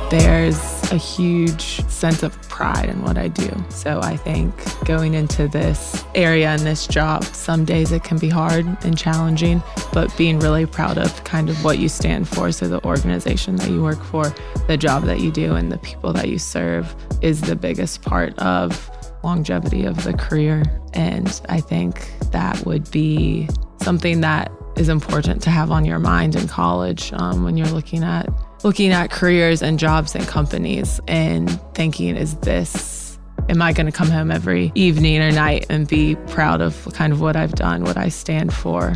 there's a huge sense of pride in what I do. So I think going into this area and this job, some days it can be hard and challenging, but being really proud of kind of what you stand for. So the organization that you work for, the job that you do, and the people that you serve is the biggest part of longevity of the career. And I think that would be something that is important to have on your mind in college when you're looking at careers and jobs and companies and thinking, am I going to come home every evening or night and be proud of kind of what I've done, what I stand for?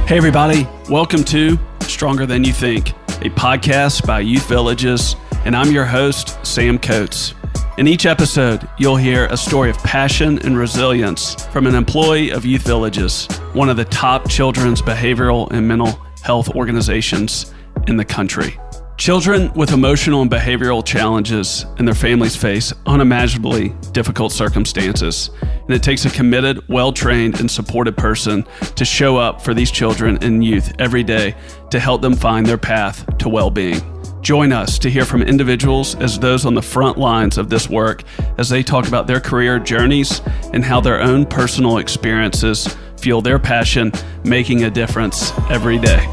Hey everybody, welcome to Stronger Than You Think, a podcast by Youth Villages, and I'm your host, Sam Coates. In each episode, you'll hear a story of passion and resilience from an employee of Youth Villages, one of the top children's behavioral and mental health organizations in the country. Children with emotional and behavioral challenges and their families face unimaginably difficult circumstances, and it takes a committed, well-trained, and supported person to show up for these children and youth every day to help them find their path to well-being. Join us to hear from individuals as those on the front lines of this work as they talk about their career journeys and how their own personal experiences fuel their passion, making a difference every day.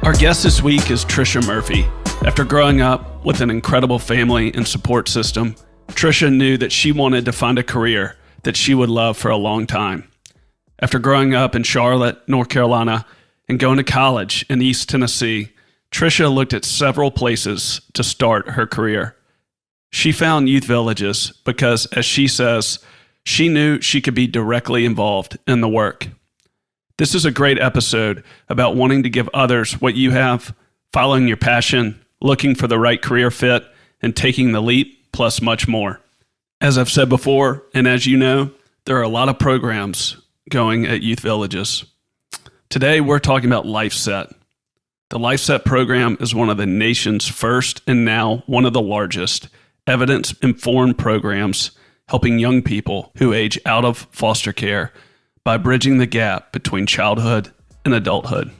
Our guest this week is Tricia Murphy. After growing up with an incredible family and support system, Tricia knew that she wanted to find a career that she would love for a long time. After growing up in Charlotte, North Carolina, and going to college in East Tennessee, Tricia looked at several places to start her career. She found Youth Villages because, as she says, she knew she could be directly involved in the work. This is a great episode about wanting to give others what you have, following your passion, looking for the right career fit, and taking the leap, plus much more. As I've said before, and as you know, there are a lot of programs going at Youth Villages. Today, we're talking about LifeSet. The LifeSet program is one of the nation's first and now one of the largest evidence-informed programs helping young people who age out of foster care by bridging the gap between childhood and adulthood.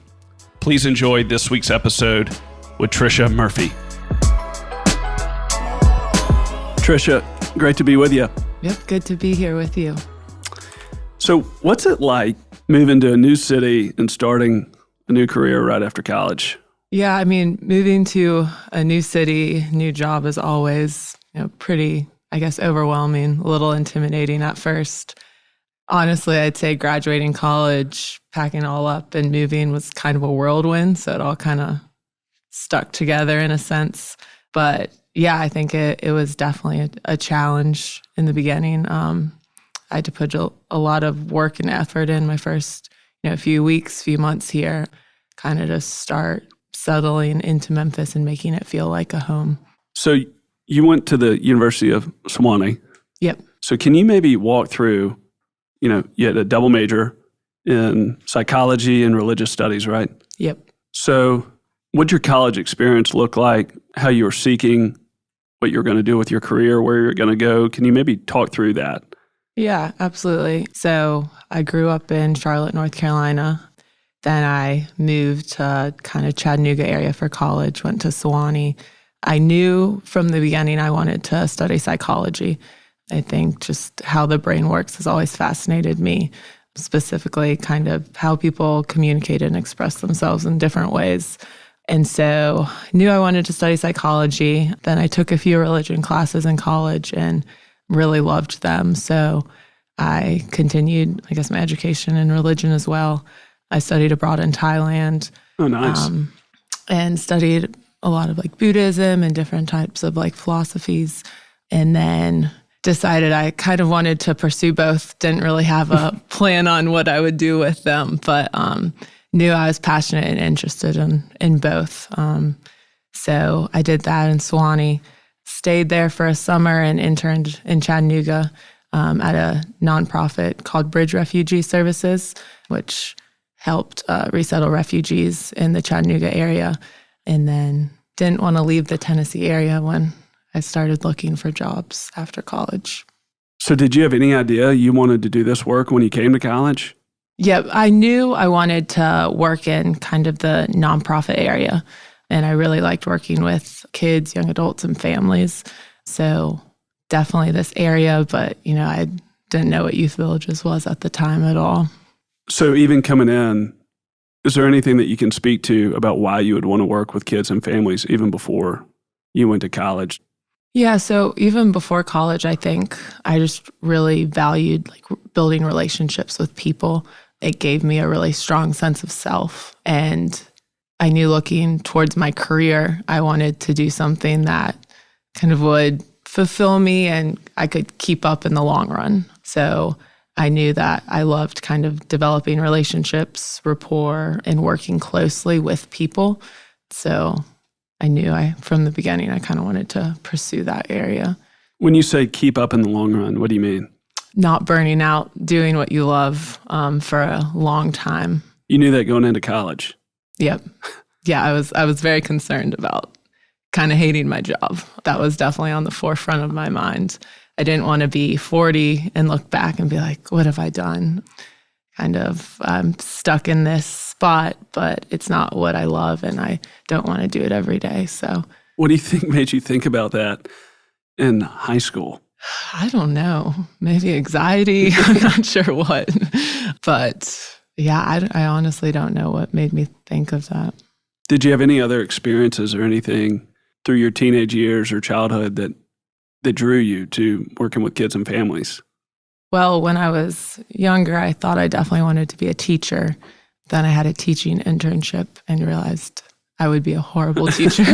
Please enjoy this week's episode with Tricia Murphy. Tricia, great to be with you. Yep, good to be here with you. So what's it like moving to a new city and starting a new career right after college? Yeah, I mean, moving to a new city, new job is always, pretty, I guess, overwhelming, a little intimidating at first. Honestly, I'd say graduating college, packing all up and moving was kind of a whirlwind. So it all kind of stuck together in a sense. But yeah, I think it was definitely a challenge in the beginning. I had to put a lot of work and effort in my first few months here, kind of to start settling into Memphis and making it feel like a home. So you went to the University of Sewanee. Yep. So can you maybe walk through, you had a double major in psychology and religious studies, right? Yep. So what'd your college experience look like? How you were seeking what you were going to do with your career, where you're going to go? Can you maybe talk through that? Yeah, absolutely. So I grew up in Charlotte, North Carolina. Then I moved to kind of Chattanooga area for college, went to Sewanee. I knew from the beginning I wanted to study psychology. I think just how the brain works has always fascinated me, specifically kind of how people communicate and express themselves in different ways. And so I knew I wanted to study psychology. Then I took a few religion classes in college and really loved them. So I continued, my education in religion as well. I studied abroad in Thailand. Oh, nice. And studied a lot of Buddhism and different types of philosophies. And then decided I kind of wanted to pursue both. Didn't really have a plan on what I would do with them, but knew I was passionate and interested in both. So I did that in Sewanee. Stayed there for a summer and interned in Chattanooga at a nonprofit called Bridge Refugee Services, which helped resettle refugees in the Chattanooga area. And then didn't want to leave the Tennessee area when I started looking for jobs after college. So did you have any idea you wanted to do this work when you came to college? Yeah, I knew I wanted to work in kind of the nonprofit area. And I really liked working with kids, young adults, and families. So definitely this area, but, I didn't know what youth villages was at the time at all. So even coming in, is there anything that you can speak to about why you would want to work with kids and families even before you went to college? Yeah, so even before college, I think I just really valued building relationships with people. It gave me a really strong sense of self. And I knew looking towards my career, I wanted to do something that kind of would fulfill me and I could keep up in the long run. So I knew that I loved kind of developing relationships, rapport, and working closely with people. So I knew from the beginning, I kind of wanted to pursue that area. When you say keep up in the long run, what do you mean? Not burning out, doing what you love for a long time. You knew that going into college? Yep. Yeah, I was very concerned about kind of hating my job. That was definitely on the forefront of my mind. I didn't want to be 40 and look back and be like, what have I done? I'm stuck in this spot, but it's not what I love and I don't want to do it every day. So what do you think made you think about that in high school? I don't know. Maybe anxiety. I'm not sure what. But yeah, I honestly don't know what made me think of that. Did you have any other experiences or anything through your teenage years or childhood that drew you to working with kids and families? Well, when I was younger, I thought I definitely wanted to be a teacher. Then I had a teaching internship and realized I would be a horrible teacher.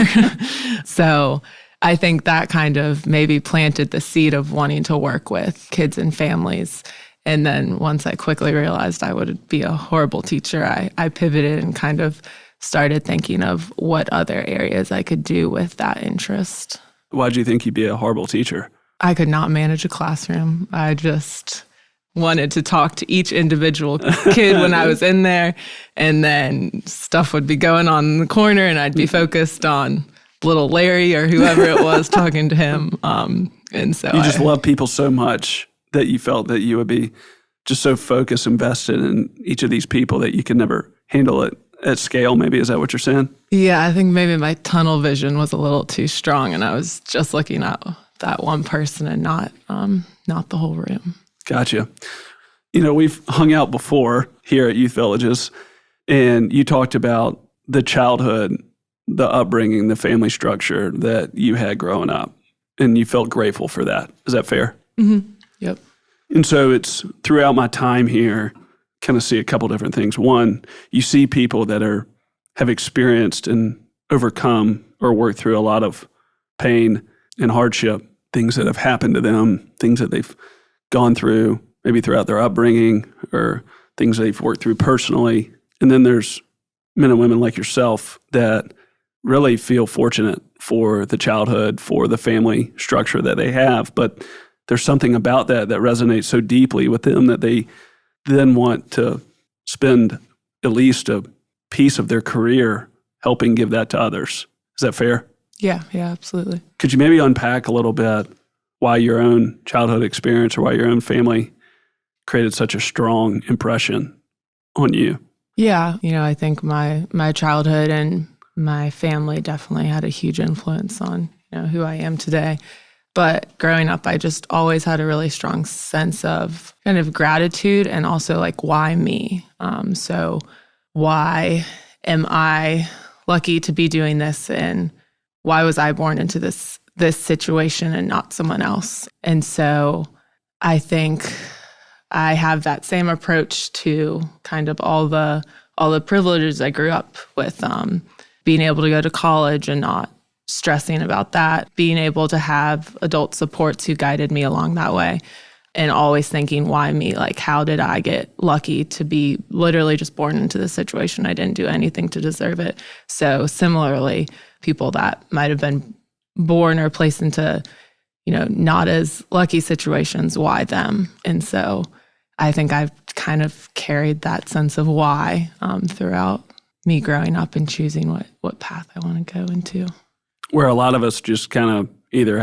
So I think that kind of maybe planted the seed of wanting to work with kids and families. And then once I quickly realized I would be a horrible teacher, I pivoted and kind of started thinking of what other areas I could do with that interest. Why'd you think you'd be a horrible teacher? I could not manage a classroom. I just wanted to talk to each individual kid when I was in there. And then stuff would be going on in the corner and I'd be focused on little Larry or whoever it was talking to him. And so you just love people so much that you felt that you would be just so focused, invested in each of these people that you could never handle it at scale, maybe. Is that what you're saying? Yeah, I think maybe my tunnel vision was a little too strong and I was just looking at that one person and not the whole room. Gotcha. We've hung out before here at Youth Villages, and you talked about the childhood, the upbringing, the family structure that you had growing up, and you felt grateful for that. Is that fair? Mm-hmm. Yep. And so it's throughout my time here, kind of see a couple different things. One, you see people that have experienced and overcome or worked through a lot of pain and hardship, things that have happened to them, things that they've gone through, maybe throughout their upbringing, or things they've worked through personally. And then there's men and women like yourself that really feel fortunate for the childhood, for the family structure that they have. But there's something about that resonates so deeply with them that they then want to spend at least a piece of their career helping give that to others. Is that fair? Yeah, absolutely. Could you maybe unpack a little bit why your own childhood experience or why your own family created such a strong impression on you? Yeah, I think my childhood and my family definitely had a huge influence on who I am today. But growing up, I just always had a really strong sense of kind of gratitude and also why me? So why am I lucky to be doing this? And why was I born into this situation and not someone else? And so I think I have that same approach to kind of all the privileges I grew up with, being able to go to college and not stressing about that, being able to have adult supports who guided me along that way, and always thinking, why me? How did I get lucky to be literally just born into this situation? I didn't do anything to deserve it. So similarly, people that might have been born or placed into, not as lucky situations, why them? And so I think I've kind of carried that sense of why throughout me growing up and choosing what path I want to go into. Where a lot of us just kind of either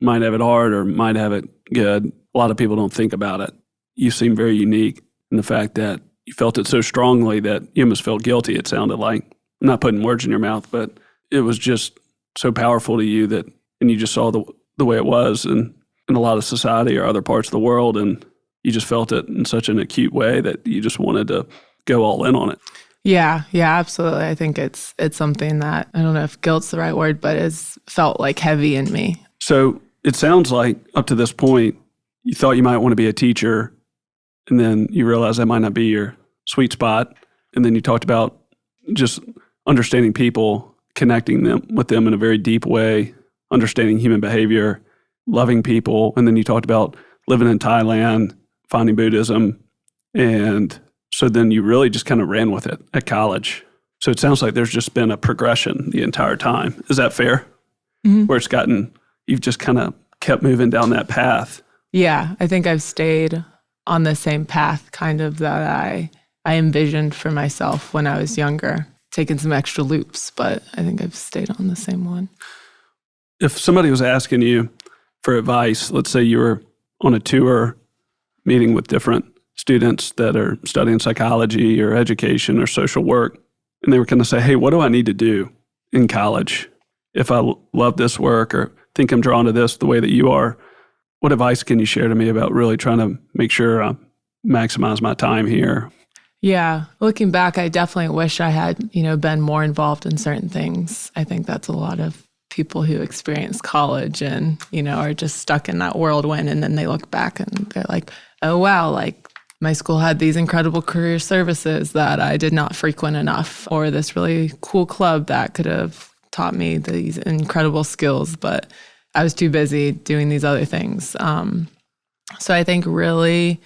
might have it hard or might have it good. A lot of people don't think about it. You seem very unique in the fact that you felt it so strongly that you almost felt guilty, it sounded like. I'm not putting words in your mouth, but it was just so powerful to you that, and you just saw the way it was in a lot of society or other parts of the world, and you just felt it in such an acute way that you just wanted to go all in on it. Yeah, absolutely. I think it's something that, I don't know if guilt's the right word, but it's felt like heavy in me. So it sounds like up to this point, you thought you might want to be a teacher, and then you realized that might not be your sweet spot. And then you talked about just understanding people, connecting them with them in a very deep way, understanding human behavior, loving people. And then you talked about living in Thailand, finding Buddhism. And so then you really just kind of ran with it at college. So it sounds like there's just been a progression the entire time. Is that fair? Mm-hmm. Where you've just kind of kept moving down that path. Yeah, I think I've stayed on the same path kind of that I envisioned for myself when I was younger, taking some extra loops, but I think I've stayed on the same one. If somebody was asking you for advice, let's say you were on a tour meeting with different students that are studying psychology or education or social work, and they were going to say, hey, what do I need to do in college if I love this work or think I'm drawn to this the way that you are? What advice can you share to me about really trying to make sure I maximize my time here? Yeah, looking back, I definitely wish I had, been more involved in certain things. I think that's a lot of people who experience college and, are just stuck in that whirlwind, and then they look back and they're like, oh, wow, like my school had these incredible career services that I did not frequent enough, or this really cool club that could have taught me these incredible skills, but I was too busy doing these other things. So I think really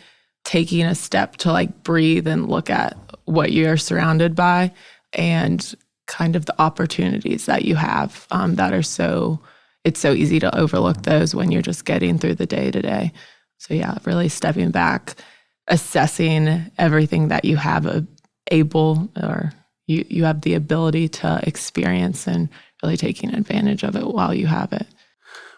taking a step to breathe and look at what you're surrounded by and kind of the opportunities that you have that are it's so easy to overlook those when you're just getting through the day to day. So yeah, really stepping back, assessing everything that you have you have the ability to experience and really taking advantage of it while you have it.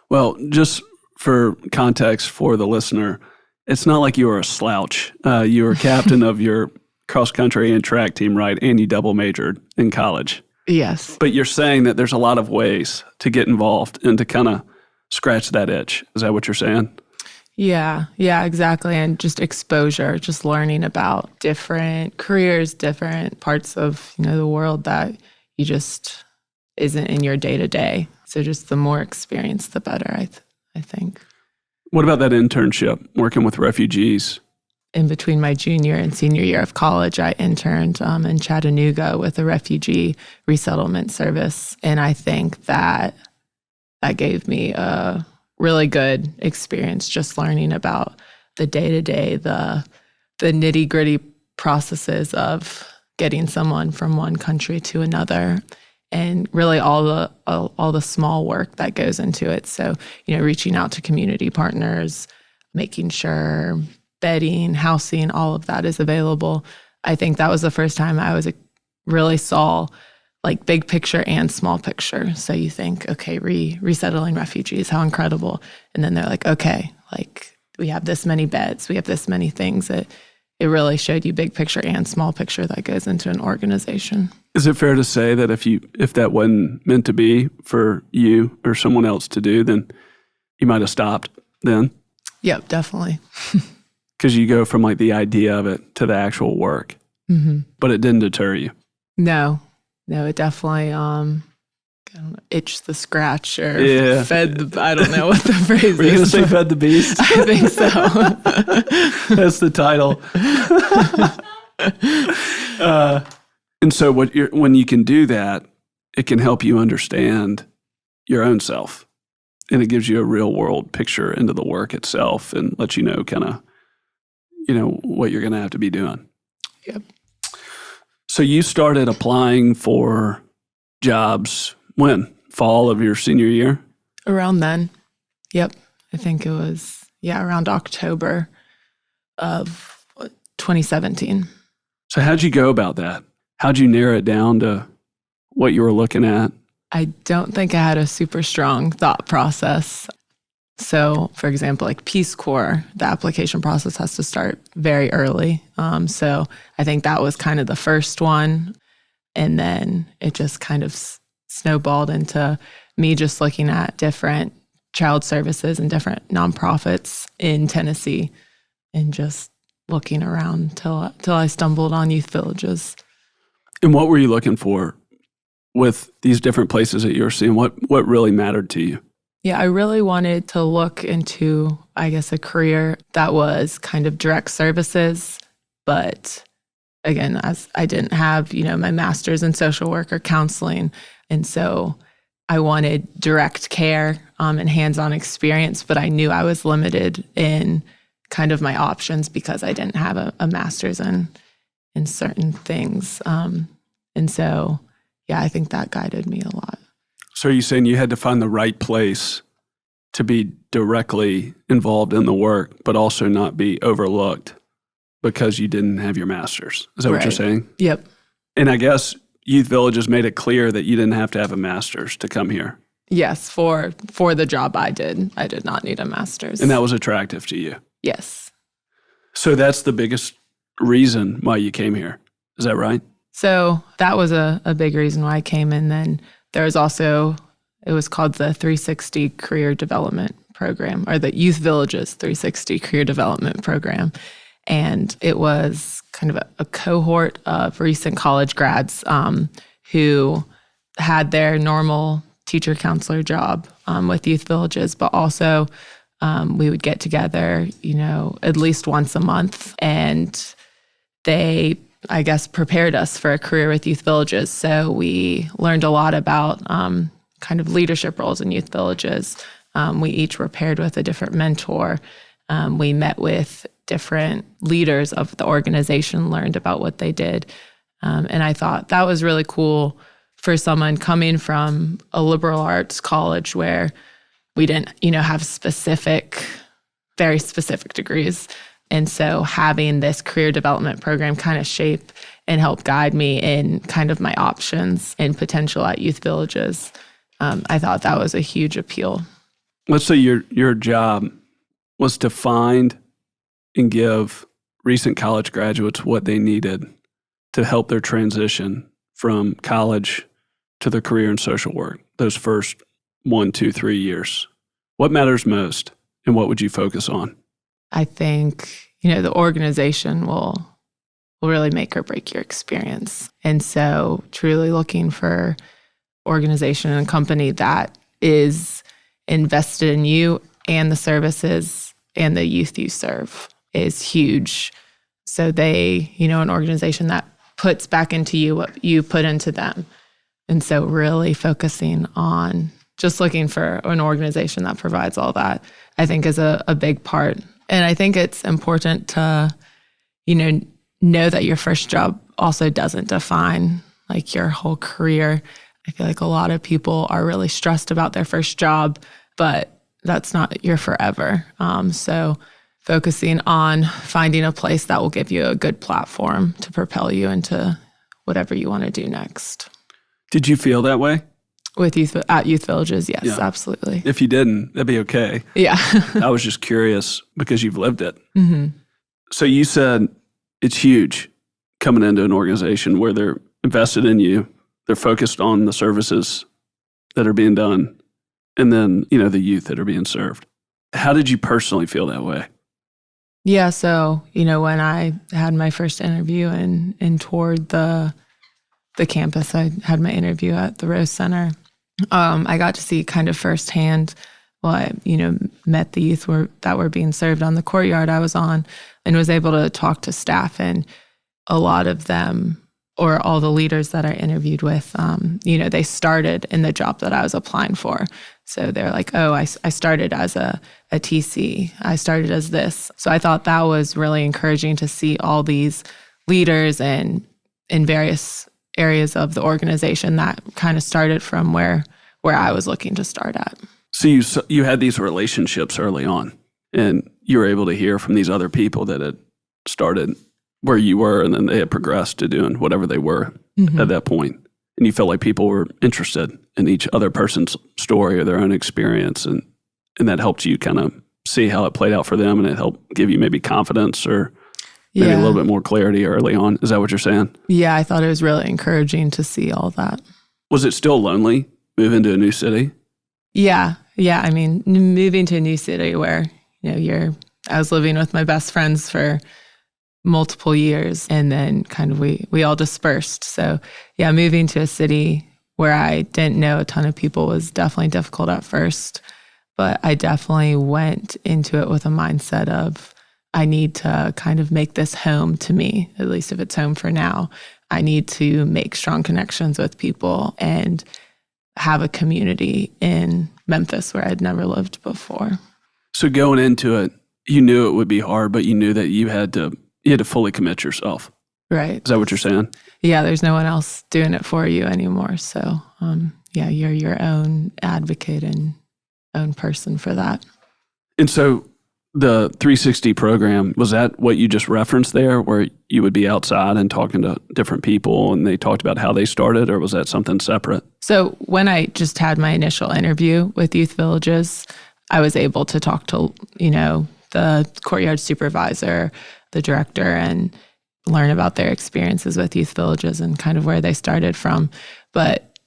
Well, just for context for the listener, it's not like you were a slouch. You were captain of your cross country and track team, right? And you double majored in college. Yes. But you're saying that there's a lot of ways to get involved and to kind of scratch that itch. Is that what you're saying? Yeah, exactly. And just exposure, just learning about different careers, different parts of, the world that you just isn't in your day to day. So just the more experience, the better, I think. What about that internship, working with refugees? In between my junior and senior year of college, I interned in Chattanooga with a refugee resettlement service. And I think that gave me a really good experience, just learning about the day-to-day, the nitty-gritty processes of getting someone from one country to another, and really all the small work that goes into it. So, reaching out to community partners, making sure bedding, housing, all of that is available. I think that was the first time I really saw big picture and small picture. So you think, okay, resettling refugees, how incredible. And then they're like, okay, we have this many beds, we have this many things. It really showed you big picture and small picture that goes into an organization. Is it fair to say that if that wasn't meant to be for you or someone else to do, then you might have stopped then? Yep, definitely. Because you go from the idea of it to the actual work. Mm-hmm. But it didn't deter you. No, it definitely itched the scratch or fed the, I don't know what the phrase is. Were you going to say fed the beast? I think so. That's the title. And so when you can do that, it can help you understand your own self. And it gives you a real world picture into the work itself and lets you know what you're going to have to be doing. Yep. So you started applying for jobs when? Fall of your senior year? Around then. Yep. I think it was, around October of 2017. So how'd you go about that? How'd you narrow it down to what you were looking at? I don't think I had a super strong thought process. So, for example, like Peace Corps, the application process has to start very early. So I think that was kind of the first one. And then it just kind of snowballed into me just looking at different child services and different nonprofits in Tennessee and just looking around till I stumbled on youth villages. And what were you looking for with these different places that you were seeing? What really mattered to you? Yeah, I really wanted to look into, I guess, a career that was kind of direct services, but again, as I didn't have, my master's in social work or counseling. And so I wanted direct care and hands-on experience, but I knew I was limited in kind of my options because I didn't have a master's in certain things. And so, yeah, I think that guided me a lot. So are you saying you had to find the right place to be directly involved in the work, but also not be overlooked because you didn't have your master's? Is that what you're saying? Yep. And I guess Youth Villages made it clear that you didn't have to have a master's to come here. Yes, for the job I did not need a master's. And that was attractive to you? Yes. So that's the biggest reason why you came here. Is that right? So that was a big reason why I came. And then there was also, it was called the 360 Career Development Program, or the Youth Villages 360 Career Development Program. And it was kind of a cohort of recent college grads who had their normal teacher counselor job with Youth Villages, but also we would get together, at least once a month. And they, I guess, prepared us for a career with Youth Villages. So we learned a lot about kind of leadership roles in Youth Villages. We each were paired with a different mentor. We met with different leaders of the organization, learned about what they did. And I thought that was really cool for someone coming from a liberal arts college where we didn't, have very specific degrees. And so having this career development program kind of shape and help guide me in kind of my options and potential at Youth Villages, I thought that was a huge appeal. Let's say your job was to find and give recent college graduates what they needed to help their transition from college to their career in social work, those first 1, 2, 3 years. What matters most, and what would you focus on? I think, the organization will really make or break your experience. And so truly looking for organization and company that is invested in you and the services and the youth you serve is huge. So they, an organization that puts back into you what you put into them. And so really focusing on just looking for an organization that provides all that, I think is a big part. And I think it's important to, know that your first job also doesn't define like your whole career. I feel like a lot of people are really stressed about their first job, but that's not your forever. So focusing on finding a place that will give you a good platform to propel you into whatever you want to do next. Did you feel that way? With at Youth Villages, yes, Yeah. Absolutely. If you didn't, that'd be okay. Yeah. I was just curious because you've lived it. Mm-hmm. So you said it's huge coming into an organization where they're invested in you, they're focused on the services that are being done, and then, the youth that are being served. How did you personally feel that way? Yeah, so, when I had my first interview and toured the campus, I had my interview at the Rose Center. I got to see kind of firsthand, I met the youth that were being served on the courtyard I was on and was able to talk to staff, and a lot of them, or all the leaders that I interviewed with, they started in the job that I was applying for. So they're like, oh, I started as a TC. I started as this. So I thought that was really encouraging to see all these leaders and in various areas of the organization that kind of started from where I was looking to start at. So you had these relationships early on, and you were able to hear from these other people that had started where you were, and then they had progressed to doing whatever they were at that point. And you felt like people were interested in each other person's story or their own experience. And and that helped you kind of see how it played out for them, and it helped give you maybe confidence or maybe a little bit more clarity early on. Is that what you're saying? Yeah, I thought it was really encouraging to see all that. Was it still lonely moving to a new city? Yeah. I mean, moving to a new city where, I was living with my best friends for multiple years, and then kind of we all dispersed. So yeah, moving to a city where I didn't know a ton of people was definitely difficult at first, but I definitely went into it with a mindset of, I need to kind of make this home to me, at least if it's home for now. I need to make strong connections with people and have a community in Memphis where I'd never lived before. So going into it, you knew it would be hard, but you knew that you had to fully commit yourself. Right. Is that what you're saying? Yeah, there's no one else doing it for you anymore. So, you're your own advocate and own person for that. And so the 360 program, was that what you just referenced there, where you would be outside and talking to different people and they talked about how they started, or was that something separate? So when I just had my initial interview with Youth Villages, I was able to talk to, the courtyard supervisor, the director, and learn about their experiences with Youth Villages and kind of where they started from. But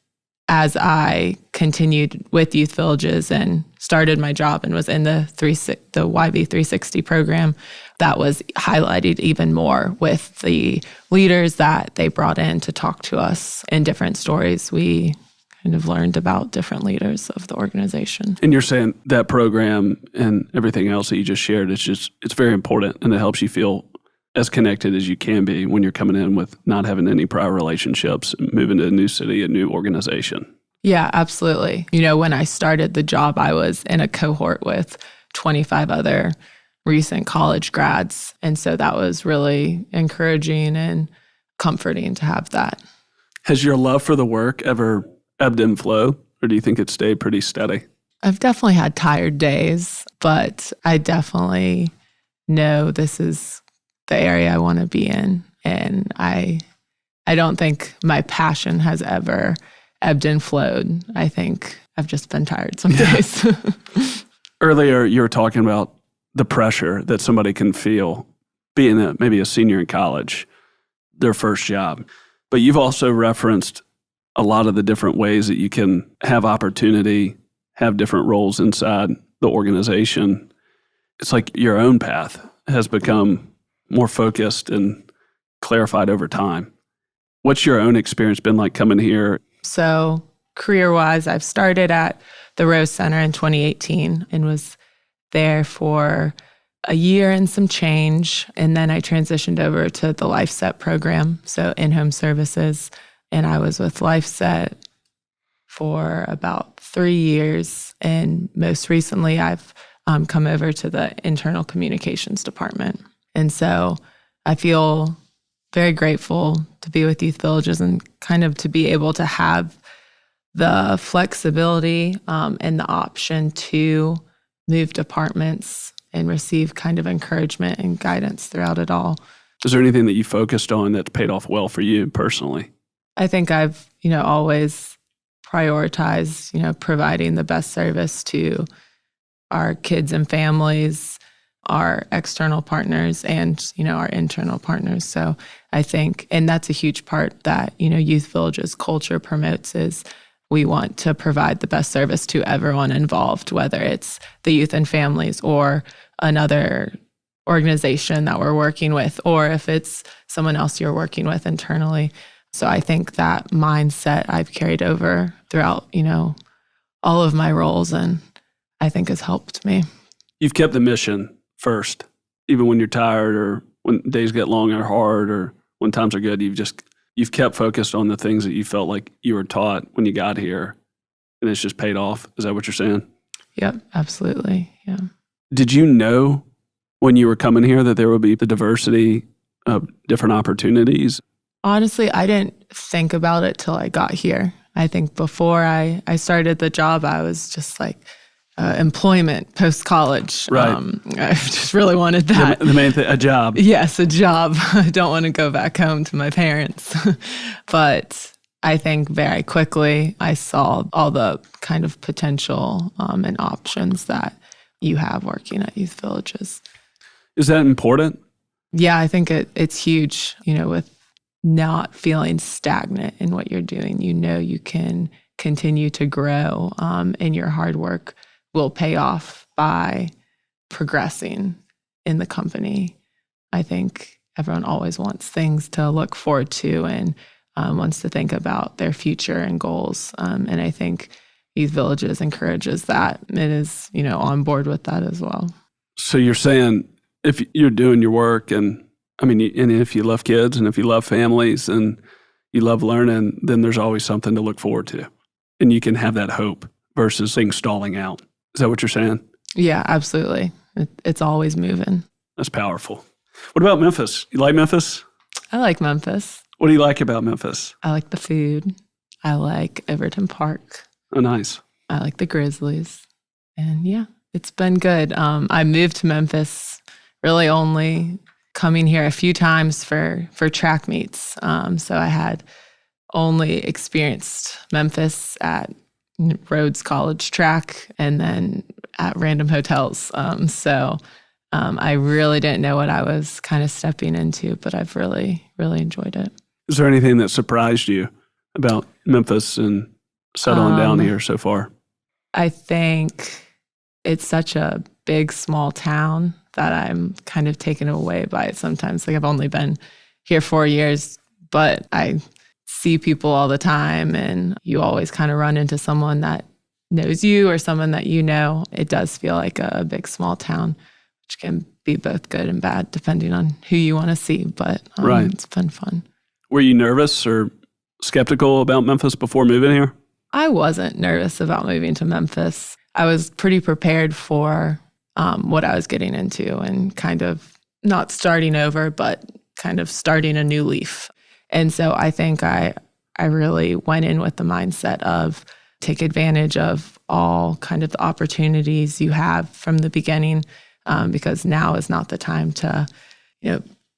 as I continued with Youth Villages and started my job and was in the YV 360 program, that was highlighted even more with the leaders that they brought in to talk to us in different stories. We kind of learned about different leaders of the organization. And you're saying that program and everything else that you just shared, it's very important, and it helps you feel as connected as you can be when you're coming in with not having any prior relationships, moving to a new city, a new organization. Yeah, absolutely. When I started the job, I was in a cohort with 25 other recent college grads. And so that was really encouraging and comforting to have that. Has your love for the work ever ebbed and flowed, or do you think it stayed pretty steady? I've definitely had tired days, but I definitely know this is the area I want to be in. And I don't think my passion has ever ebbed and flowed. I think I've just been tired some days. Earlier, you were talking about the pressure that somebody can feel being maybe a senior in college, their first job. But you've also referenced a lot of the different ways that you can have opportunity, have different roles inside the organization. It's like your own path has become more focused and clarified over time. What's your own experience been like coming here? So career-wise, I've started at the Rose Center in 2018 and was there for a year and some change. And then I transitioned over to the LifeSet program, so in-home services. And I was with LifeSet for about 3 years. And most recently, I've come over to the internal communications department. And so I feel very grateful to be with Youth Villages and kind of to be able to have the flexibility and the option to move departments and receive kind of encouragement and guidance throughout it all. Is there anything that you focused on that's paid off well for you personally? I think I've, always prioritized, providing the best service to our kids and families, our external partners, and, our internal partners. So I think, and that's a huge part that, Youth Villages culture promotes, is we want to provide the best service to everyone involved, whether it's the youth and families or another organization that we're working with, or if it's someone else you're working with internally. So I think that mindset I've carried over throughout, all of my roles, and I think has helped me. You've kept the mission first, even when you're tired or when days get long or hard or when times are good. You've kept focused on the things that you felt like you were taught when you got here, and it's just paid off. Is that what you're saying? Yep, absolutely. Yeah. Did you know when you were coming here that there would be the diversity of different opportunities? Honestly, I didn't think about it till I got here. I think before I started the job, I was just like, employment post-college. Right. I just really wanted that. The main thing, a job. Yes, a job. I don't want to go back home to my parents. But I think very quickly I saw all the kind of potential and options that you have working at youth villages. Is that important? Yeah, I think it's huge, with not feeling stagnant in what you're doing. You can continue to grow, and your hard work will pay off by progressing in the company. I think everyone always wants things to look forward to and wants to think about their future and goals. And I think Youth Villages encourages that and is, on board with that as well. So you're saying if you're doing your work and if you love kids and if you love families and you love learning, then there's always something to look forward to. And you can have that hope versus things stalling out. Is that what you're saying? Yeah, absolutely. It's always moving. That's powerful. What about Memphis? You like Memphis? I like Memphis. What do you like about Memphis? I like the food. I like Everton Park. Oh, nice. I like the Grizzlies. And yeah, it's been good. I moved to Memphis really only coming here a few times for track meets. So I had only experienced Memphis at Rhodes College track and then at random hotels. So I really didn't know what I was kind of stepping into, but I've really, really enjoyed it. Is there anything that surprised you about Memphis and settling down here so far? I think it's such a big, small town that I'm kind of taken away by it sometimes. Like I've only been here 4 years, but I see people all the time and you always kind of run into someone that knows you or someone that you know. It does feel like a big, small town, which can be both good and bad depending on who you want to see, but right. It's been fun. Were you nervous or skeptical about Memphis before moving here? I wasn't nervous about moving to Memphis. I was pretty prepared for what I was getting into and kind of not starting over, but kind of starting a new leaf. And so I think I really went in with the mindset of take advantage of all kind of the opportunities you have from the beginning, because now is not the time to,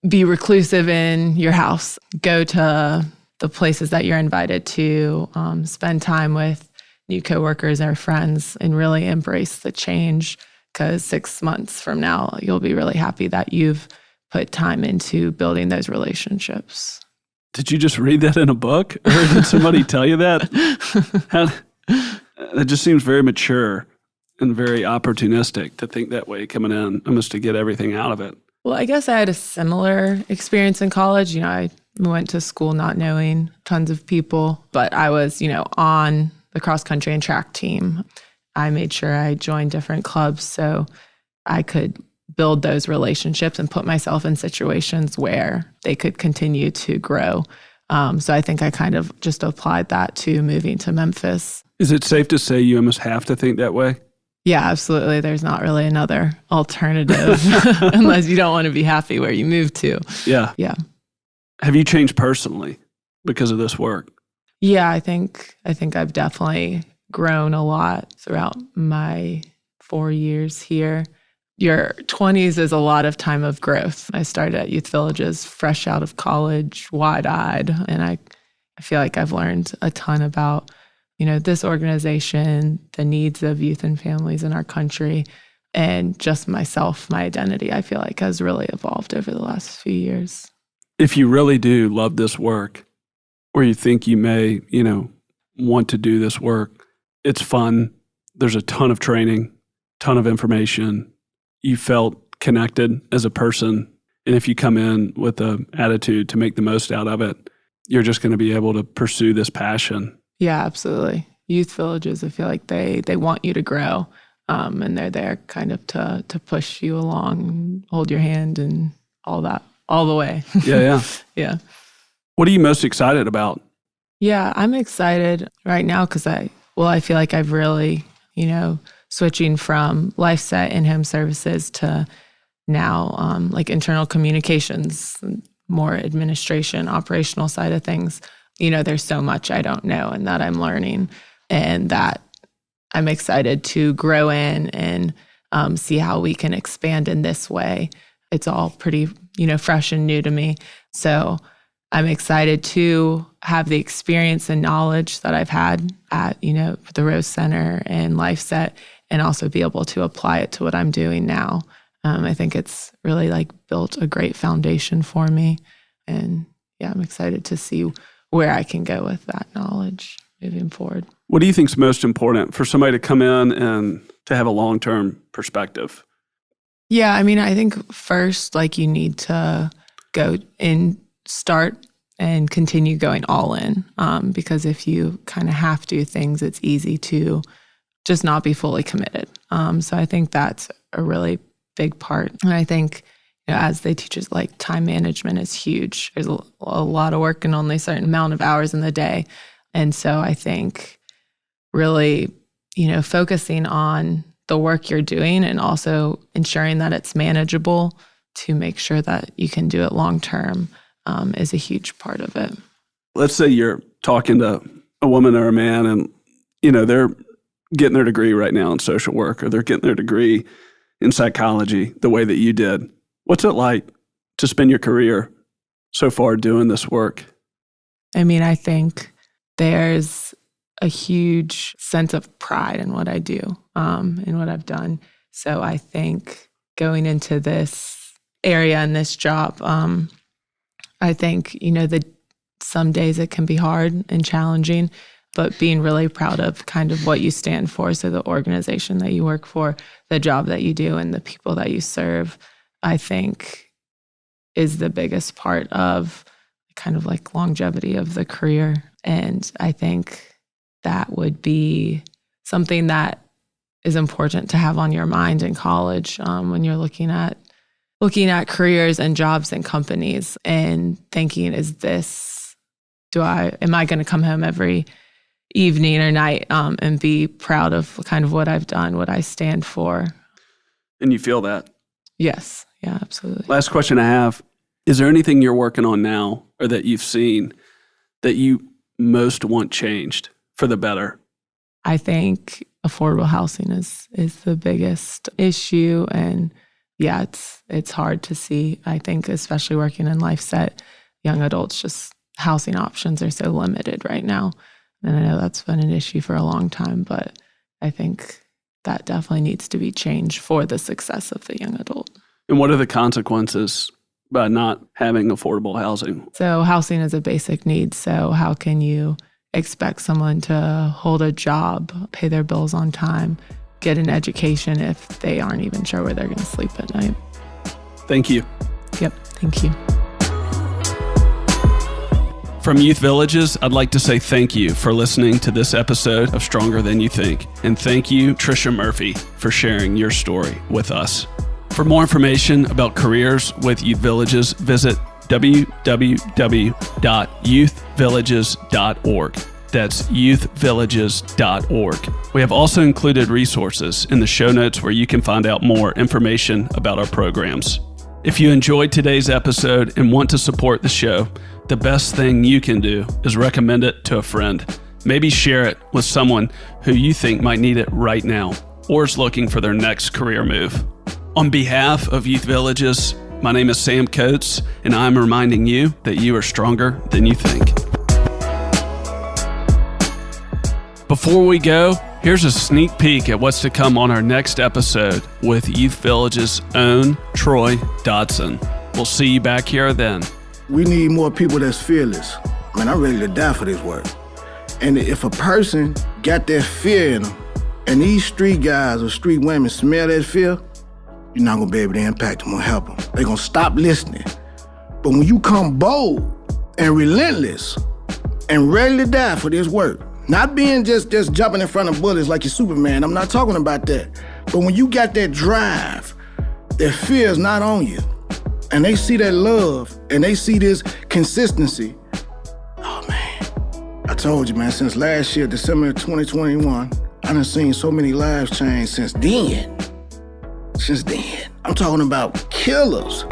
be reclusive in your house. Go to the places that you're invited to, spend time with new coworkers or friends, and really embrace the change. Because 6 months from now, you'll be really happy that you've put time into building those relationships. Did you just read that in a book, or did somebody tell you that? It just seems very mature and very opportunistic to think that way coming in, almost to get everything out of it. Well, I guess I had a similar experience in college. I went to school not knowing tons of people, but I was, on the cross country and track team. I made sure I joined different clubs so I could build those relationships and put myself in situations where they could continue to grow. So I think I kind of just applied that to moving to Memphis. Is it safe to say you almost have to think that way? Yeah, absolutely. There's not really another alternative unless you don't want to be happy where you moved to. Yeah. Yeah. Have you changed personally because of this work? Yeah, I think I've definitely grown a lot throughout my 4 years here. Your 20s is a lot of time of growth. I started at Youth Villages fresh out of college, wide-eyed, and I feel like I've learned a ton about this organization, the needs of youth and families in our country, and just myself, my identity, I feel like has really evolved over the last few years. If you really do love this work, or you think you may, want to do this work, it's fun. There's a ton of training, ton of information. You felt connected as a person. And if you come in with an attitude to make the most out of it, you're just going to be able to pursue this passion. Yeah, absolutely. Youth Villages, I feel like they want you to grow, and they're there kind of to push you along, and hold your hand and all that, all the way. Yeah. Yeah. What are you most excited about? Yeah, I'm excited right now because I feel like I've really, switching from LifeSet in-home services to now like internal communications, more administration, operational side of things. There's so much I don't know and that I'm learning, and that I'm excited to grow in and see how we can expand in this way. It's all pretty, fresh and new to me. So I'm excited to have the experience and knowledge that I've had at, the Rose Center and LifeSet, and also be able to apply it to what I'm doing now. I think it's really built a great foundation for me. And yeah, I'm excited to see where I can go with that knowledge moving forward. What do you think is most important for somebody to come in and to have a long-term perspective? Yeah, I think first, you need to go and start and continue going all in. Because if you kind of have to things, it's easy to just not be fully committed. So I think that's a really big part. And I think, as they teach us, time management is huge. There's a lot of work and only a certain amount of hours in the day. And so I think really, focusing on the work you're doing and also ensuring that it's manageable to make sure that you can do it long term is a huge part of it. Let's say you're talking to a woman or a man and, they're getting their degree right now in social work, or they're getting their degree in psychology the way that you did. What's it like to spend your career so far doing this work? I think there's a huge sense of pride in what I do, in what I've done. So I think going into this area and this job, I think, that some days it can be hard and challenging, but being really proud of kind of what you stand for. So the organization that you work for, the job that you do, and the people that you serve, I think is the biggest part of kind of longevity of the career. And I think that would be something that is important to have on your mind in college when you're looking at careers and jobs and companies and thinking, am I going to come home every evening or night and be proud of kind of what I've done, what I stand for? And you feel that? Yes. Yeah, absolutely. Last question I have, is there anything you're working on now or that you've seen that you most want changed for the better? I think affordable housing is the biggest issue. And yeah, it's hard to see. I think especially working in LifeSet, young adults, just housing options are so limited right now. And I know that's been an issue for a long time, but I think that definitely needs to be changed for the success of the young adult. And what are the consequences by not having affordable housing? So housing is a basic need. So how can you expect someone to hold a job, pay their bills on time, get an education if they aren't even sure where they're going to sleep at night? Thank you. Yep, thank you. From Youth Villages, I'd like to say thank you for listening to this episode of Stronger Than You Think. And thank you, Tricia Murphy, for sharing your story with us. For more information about careers with Youth Villages, visit www.youthvillages.org. That's youthvillages.org. We have also included resources in the show notes where you can find out more information about our programs. If you enjoyed today's episode and want to support the show, the best thing you can do is recommend it to a friend. Maybe share it with someone who you think might need it right now or is looking for their next career move. On behalf of Youth Villages, my name is Sam Coates, and I'm reminding you that you are stronger than you think. Before we go, here's a sneak peek at what's to come on our next episode with Youth Village's own Troy Dodson. We'll see you back here then. We need more people that's fearless. Man, I'm ready to die for this work. And if a person got that fear in them, and these street guys or street women smell that fear, you're not gonna be able to impact them or help them. They're gonna stop listening. But when you come bold and relentless and ready to die for this work, not being just jumping in front of bullets like you're Superman, I'm not talking about that. But when you got that drive, that fear is not on you, and they see that love, and they see this consistency, oh man, I told you, man, since last year, December 2021, I done seen so many lives change since then. I'm talking about killers.